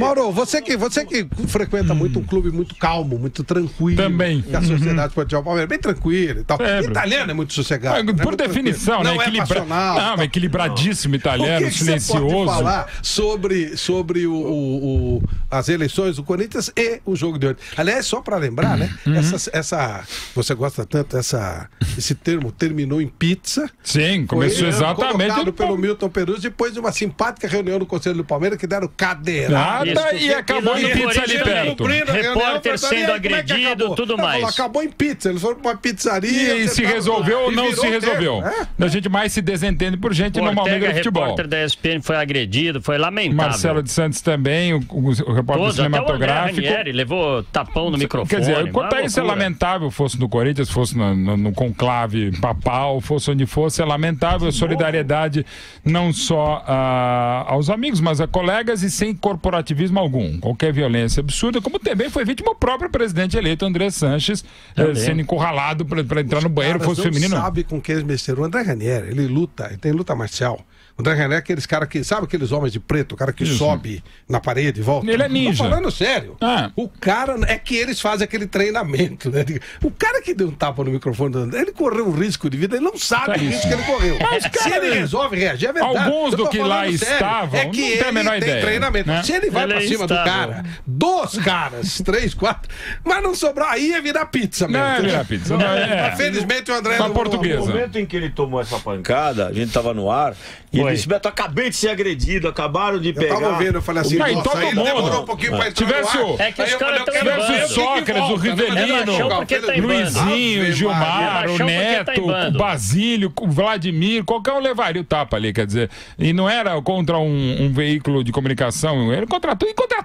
Mauro, você que frequenta muito um clube muito calmo, muito tranquilo. Também. Que a sociedade pode o Palmeiras bem tranquila e tal. Italiano é muito sossegado. Por definição, né? Não, equilibradíssimo italiano, silencioso. Você pode falar sobre as eleições do Corinthians e o jogo de hoje? Aliás, só para lembrar, né? Você gosta tanto, esse termo terminou em pizza. Sim, começou exatamente. Colocado pelo Milton Peruzzi depois de uma simpática reunião no Conselho do Palmeiras que deram cadeirada. E acabou em pizza ali perto. Repórter sendo agredido, tudo mais. Acabou em pizza, eles foram pra uma pizzaria. E se resolveu ou não se resolveu. A gente mais se desentende por gente normalmente no futebol. O repórter da ESPN foi agredido, foi lamentável. Marcelo de Santos também, o repórter cinematográfico. Até o levou tapão no microfone. Quer dizer, quanto a isso é lamentável, fosse no Corinthians, fosse no conclave papal, fosse onde fosse, é lamentável a solidariedade não só aos amigos, mas a colegas e sem corporativismo algum. Qualquer violência absurda, como também foi vítima o próprio presidente eleito, André Sanches, sendo encurralado para entrar no banheiro, fosse feminino. Não sabe com quem eles mexeram. O André Ranieri, ele luta, ele tem luta marcial. O André Ranieri é aqueles caras que, sabe aqueles homens de preto, o cara que sobe na parede e volta? Ele é ninja. Tô falando sério. O cara, é que eles fazem aquele treinamento, né? O cara que deu um tapa no microfone do André, ele correu um risco de vida, ele não sabe o risco que ele correu. Se ele resolve reagir, é verdade. Alguns do que lá estavam, é que ele tem treinamento. Né? Se ele vai pra cima do cara, dos caras, 3, 4, mas não sobrou, aí ia virar pizza mesmo. Não ia virar pizza. Felizmente o André... Uma portuguesa. No momento em que ele tomou essa pancada, a gente tava no ar, e ele disse, Beto, acabei de ser agredido, acabaram de pegar. Eu tava vendo, eu falei assim, todo mundo demorou um pouquinho pra entrar tivesse no ar. É que os caras estão tivesse o Sócrates, o Rivelino, Luizinho, o Gilmar, o Neto, o Basílio, o Vladimir, qualquer um levaria o tapa ali, quer dizer. E não era contra um veículo de comunicação, era contra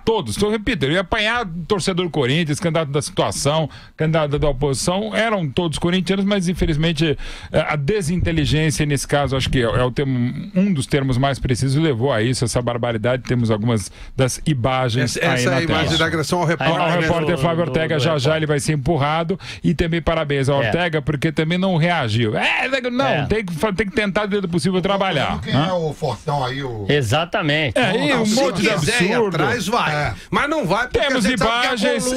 todos. Eu repito, ele ia apanhar torcedor do Corinthians, candidato da situação, candidato da oposição, eram todos corintianos, mas infelizmente a desinteligência, nesse caso, acho que é o termo, um dos termos mais precisos, levou a isso, essa barbaridade. Temos algumas das imagens aí essa na imagem tela. da agressão ao repórter. Ao repórter Flávio Ortega, já ele vai ser empurrado. E também parabéns ao Ortega, porque também não reagiu. Tem que tentar, dentro do possível, trabalhar. Quem é o fortão aí? Exatamente. Um monte de absurdo. Atrás vai. Mas não vai porque temos imagens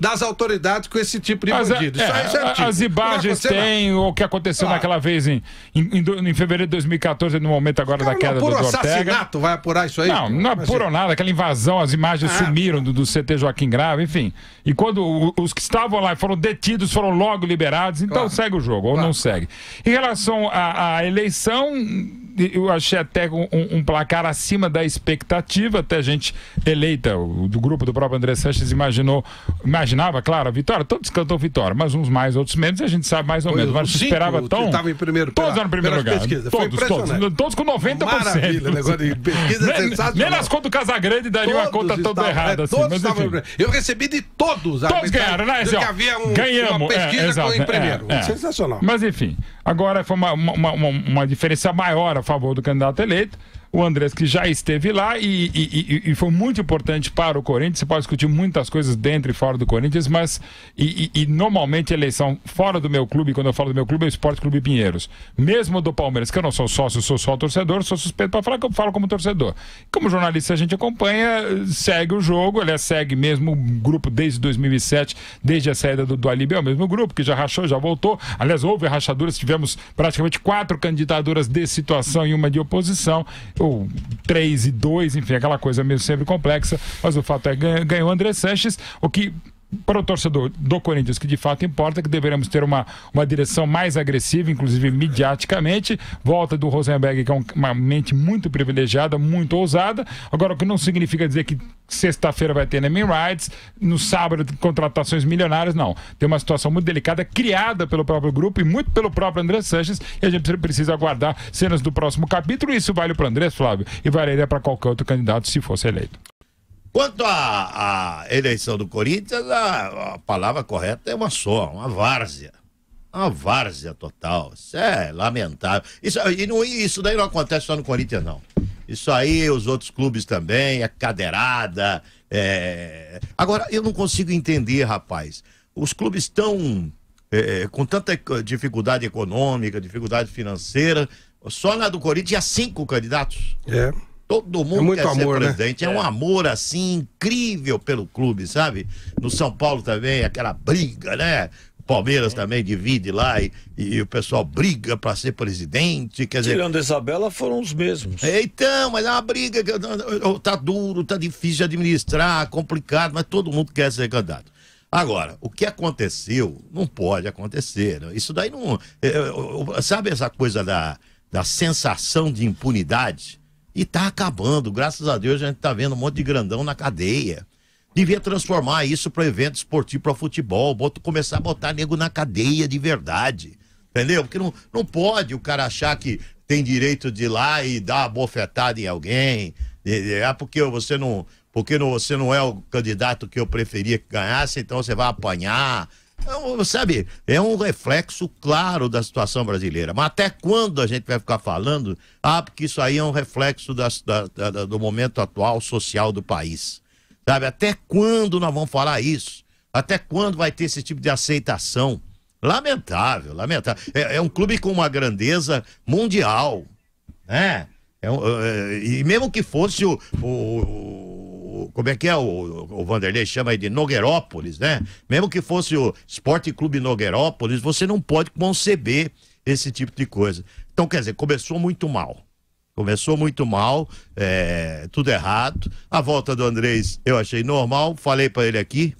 das autoridades com esse tipo de bandido. Isso aí é certinho. As imagens têm o que aconteceu naquela vez em fevereiro de 2014, no momento agora da queda do Ortega. Assassinato vai apurar isso aí? Não apurou nada, aquela invasão, as imagens sumiram do CT Joaquim Grava, enfim. E quando os que estavam lá foram detidos, foram logo liberados, então segue o jogo, ou não segue. Em relação à eleição, eu achei até um placar acima da expectativa, até gente eleita, do grupo do próprio André Sanches imaginava, claro, a vitória, todos cantam vitória, mas uns mais, outros menos, e a gente sabe mais ou menos, mas se esperava tão... Todos eram em primeiro lugar, todos com 90%. Maravilha, negócio de pesquisa sensacional. Nem nas contas do Casagrande daria uma conta toda errada. Assim, mas, eu recebi de todos. Todos ganharam, né? Que havia uma pesquisa em primeiro. Sensacional. Mas enfim, agora foi uma diferença maior a favor do candidato eleito. O Andrés, que já esteve lá e foi muito importante para o Corinthians. Você pode discutir muitas coisas dentro e fora do Corinthians, mas normalmente a eleição fora do meu clube, quando eu falo do meu clube, é o Esporte Clube Pinheiros. Mesmo do Palmeiras, que eu não sou sócio, sou só torcedor, sou suspeito para falar que eu falo como torcedor. Como jornalista a gente acompanha, segue o jogo, aliás, segue mesmo o grupo desde 2007, desde a saída do Alíbio, é o mesmo grupo, que já rachou, já voltou. Aliás, houve rachaduras, tivemos praticamente 4 candidaturas de situação e uma de oposição, ou 3 e 2, enfim, aquela coisa mesmo sempre complexa, mas o fato é que ganhou André Sanches, o que para o torcedor do Corinthians, que de fato importa, que deveremos ter uma direção mais agressiva, inclusive mediaticamente. Volta do Rosenberg, que é uma mente muito privilegiada, muito ousada. Agora, o que não significa dizer que sexta-feira vai ter naming rights, no sábado contratações milionárias, não. Tem uma situação muito delicada, criada pelo próprio grupo e muito pelo próprio André Sanches, e a gente precisa aguardar cenas do próximo capítulo. Isso vale para o André, Flávio, e valeria para qualquer outro candidato se fosse eleito. Quanto à eleição do Corinthians, a palavra correta é uma só, uma várzea. Uma várzea total. Isso é lamentável. Isso daí não acontece só no Corinthians, não. Isso aí, os outros clubes também, é cadeirada. Agora, eu não consigo entender, rapaz. Os clubes estão com tanta dificuldade econômica, dificuldade financeira. Só na do Corinthians há 5 candidatos. Todo mundo quer amor, ser presidente. né? É um amor, assim, incrível pelo clube, sabe? No São Paulo também, aquela briga, né? O Palmeiras também divide lá e o pessoal briga para ser presidente. Quer dizer, Tirando a Isabela, foram os mesmos. então, mas é uma briga que tá duro, tá difícil de administrar, complicado, mas todo mundo quer ser candidato. Agora, o que aconteceu não pode acontecer. Né? Isso daí não... sabe essa coisa da sensação de impunidade? E tá acabando. Graças a Deus a gente tá vendo um monte de grandão na cadeia. Devia transformar isso para evento esportivo, para futebol. Começar a botar nego na cadeia de verdade. Entendeu? Porque não pode o cara achar que tem direito de ir lá e dar uma bofetada em alguém. Porque você não... Porque você não é o candidato que eu preferia que ganhasse, então você vai apanhar. Então, sabe, é um reflexo claro da situação brasileira. Mas até quando a gente vai ficar falando? Porque isso aí é um reflexo do momento atual social do país. Sabe, até quando nós vamos falar isso? Até quando vai ter esse tipo de aceitação? Lamentável, lamentável. É um clube com uma grandeza mundial, né? E mesmo que fosse como é que é o Vanderlei chama aí de Nogueirópolis, né? Mesmo que fosse o Esporte Clube Nogueirópolis, você não pode conceber esse tipo de coisa. Então, quer dizer, começou muito mal. Começou muito mal, tudo errado. A volta do Andrés eu achei normal, falei para ele aqui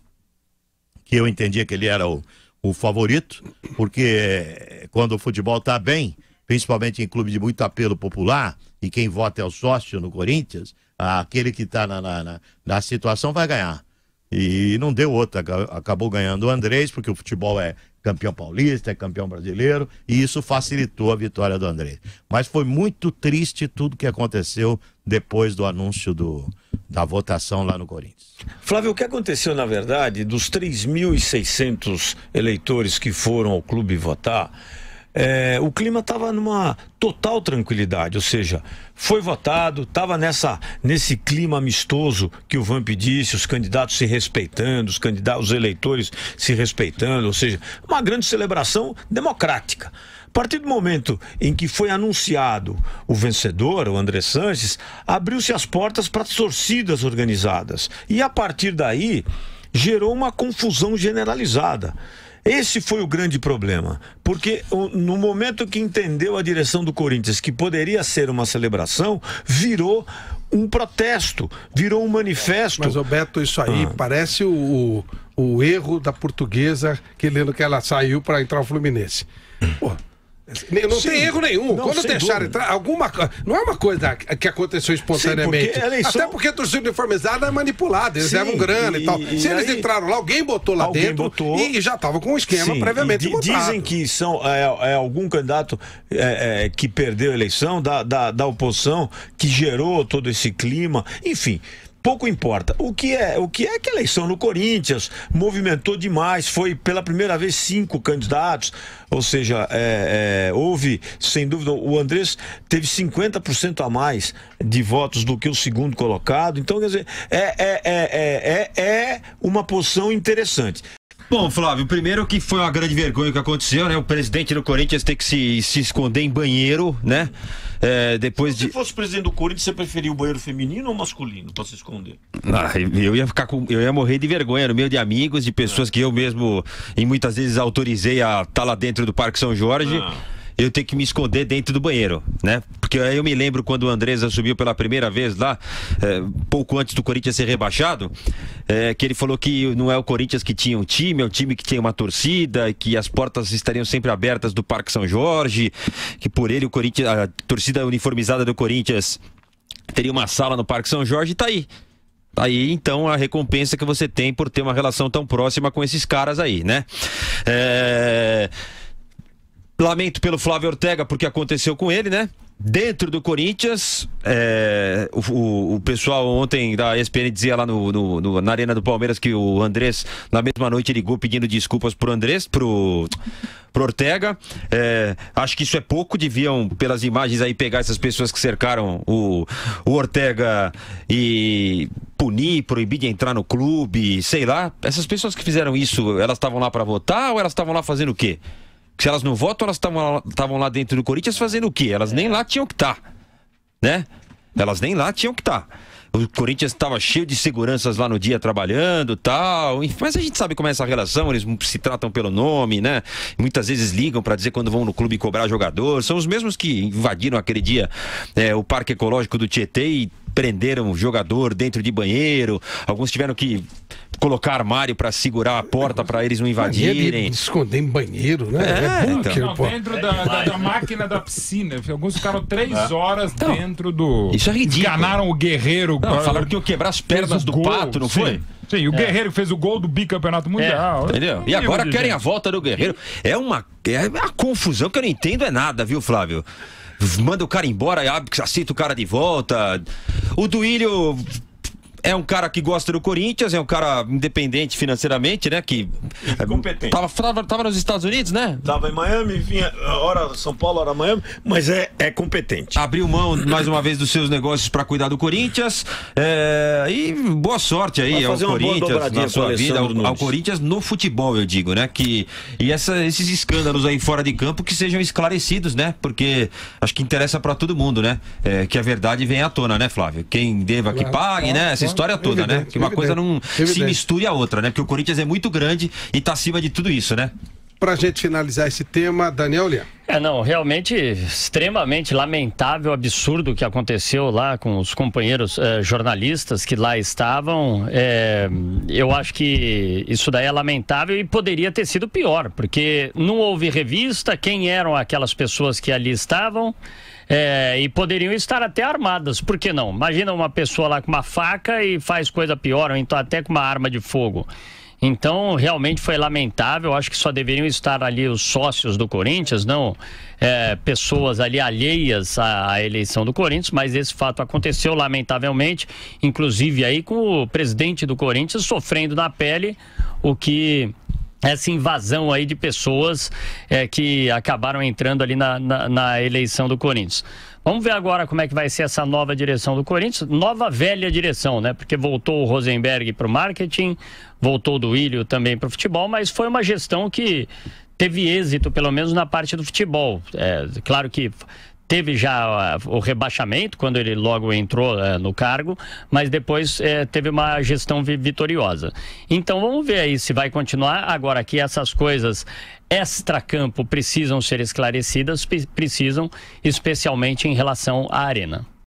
que eu entendia que ele era o favorito, porque quando o futebol tá bem, principalmente em clube de muito apelo popular, e quem vota é o sócio no Corinthians, aquele que está na situação vai ganhar. E não deu outra, acabou ganhando o Andrés, porque o futebol é campeão paulista, é campeão brasileiro, e isso facilitou a vitória do Andrés. Mas foi muito triste tudo que aconteceu depois do anúncio da votação lá no Corinthians. Flávio, o que aconteceu, na verdade, dos 3.600 eleitores que foram ao clube votar, o clima estava numa total tranquilidade, ou seja, foi votado, estava nesse clima amistoso que o Vamp disse, os candidatos se respeitando, os eleitores se respeitando, ou seja, uma grande celebração democrática. A partir do momento em que foi anunciado o vencedor, o André Sanches, abriu-se as portas para as torcidas organizadas e a partir daí gerou uma confusão generalizada. Esse foi o grande problema, porque no momento que entendeu a direção do Corinthians que poderia ser uma celebração, virou um protesto, virou um manifesto. Mas, Roberto, isso aí parece o erro da Portuguesa, querendo que ela saiu para entrar o Fluminense. Pô, não tem erro nenhum. Quando deixaram entrar, não é uma coisa que aconteceu espontaneamente. Até porque a torcida uniformizada é manipulada, eles levam grana e tal. Se eles entraram lá, alguém botou lá dentro e já estava com um esquema previamente montado. Dizem que algum candidato que perdeu a eleição da oposição, que gerou todo esse clima, enfim. Pouco importa. O que é que a eleição no Corinthians movimentou demais, foi pela primeira vez 5 candidatos, ou seja, houve, sem dúvida, o Andrés teve 50% a mais de votos do que o segundo colocado, então, quer dizer, é uma posição interessante. Bom, Flávio, primeiro que foi uma grande vergonha que aconteceu, né? O presidente do Corinthians ter que se esconder em banheiro, né? Depois Se fosse presidente do Corinthians, você preferia o banheiro feminino ou masculino para se esconder? Eu ia morrer de vergonha no meio de amigos, de pessoas que eu mesmo, e muitas vezes autorizei a estar lá dentro do Parque São Jorge. Eu tenho que me esconder dentro do banheiro, né? Porque aí eu me lembro quando o Andrés subiu pela primeira vez lá, pouco antes do Corinthians ser rebaixado, que ele falou que não é o Corinthians que tinha um time, é um time que tinha uma torcida, que as portas estariam sempre abertas do Parque São Jorge, que por ele a torcida uniformizada do Corinthians teria uma sala no Parque São Jorge, e tá aí. Aí, então, a recompensa que você tem por ter uma relação tão próxima com esses caras aí, né? Lamento pelo Flávio Ortega, porque aconteceu com ele, né? Dentro do Corinthians, o pessoal ontem da ESPN dizia lá na Arena do Palmeiras que o Andrés, na mesma noite, ligou pedindo desculpas pro Ortega. Acho que isso é pouco, deviam, pelas imagens aí, pegar essas pessoas que cercaram o Ortega e punir, proibir de entrar no clube, sei lá. Essas pessoas que fizeram isso, elas estavam lá para votar ou elas estavam lá fazendo o quê? Se elas não votam, elas estavam lá dentro do Corinthians fazendo o quê? Elas nem lá tinham que estar, né? Elas nem lá tinham que estar. O Corinthians estava cheio de seguranças lá no dia trabalhando e tal. Mas a gente sabe como é essa relação, eles se tratam pelo nome, né? Muitas vezes ligam para dizer quando vão no clube cobrar jogador. São os mesmos que invadiram aquele dia o Parque Ecológico do Tietê e prenderam o jogador dentro de banheiro. Alguns tiveram que colocar armário para segurar a porta para eles não invadirem. Esconder em banheiro, né? É bunker, não, pô. dentro da máquina da piscina. Alguns ficaram 3 horas dentro do... Isso é ridículo. Enganaram o Guerreiro. Não, falaram que iam quebrar as pernas do gol, Pato, não foi? Sim, o Guerreiro que fez o gol do bicampeonato mundial. Entendeu? E agora querem a volta do Guerreiro. É uma confusão que eu não entendo nada, viu, Flávio? Manda o cara embora, aceita o cara de volta. O Duílio é um cara que gosta do Corinthians, é um cara independente financeiramente, né? Que competente. Tava nos Estados Unidos, né? Tava em Miami, vinha hora São Paulo, hora Miami, mas é competente. Abriu mão mais uma vez dos seus negócios para cuidar do Corinthians. E boa sorte aí ao Corinthians na sua vida, ao Corinthians no futebol, eu digo, né? E esses escândalos aí fora de campo que sejam esclarecidos, né? Porque acho que interessa para todo mundo, né? Que a verdade venha à tona, né, Flávio? Quem deva que pague, né? Essa história toda, né? Que uma coisa não se misture a outra, né? Porque o Corinthians é muito grande e tá acima de tudo isso, né? Pra gente finalizar esse tema, Daniel Leão. Não, realmente extremamente lamentável, absurdo o que aconteceu lá com os companheiros jornalistas que lá estavam. Eu acho que isso daí é lamentável e poderia ter sido pior, porque não houve revista, quem eram aquelas pessoas que ali estavam. E poderiam estar até armadas, por que não? Imagina uma pessoa lá com uma faca e faz coisa pior, ou então até com uma arma de fogo. Então, realmente foi lamentável. Acho que só deveriam estar ali os sócios do Corinthians, não pessoas ali alheias à eleição do Corinthians, mas esse fato aconteceu, lamentavelmente, inclusive aí com o presidente do Corinthians sofrendo na pele essa invasão aí de pessoas que acabaram entrando ali na eleição do Corinthians. Vamos ver agora como é que vai ser essa nova direção do Corinthians, nova velha direção, né? Porque voltou o Rosenberg para o marketing, voltou o Duílio também para o futebol, mas foi uma gestão que teve êxito, pelo menos na parte do futebol. Claro que teve já o rebaixamento quando ele logo entrou no cargo, mas depois teve uma gestão vitoriosa. Então vamos ver aí se vai continuar. Agora que essas coisas extra-campo precisam ser esclarecidas, precisam, especialmente em relação à Arena.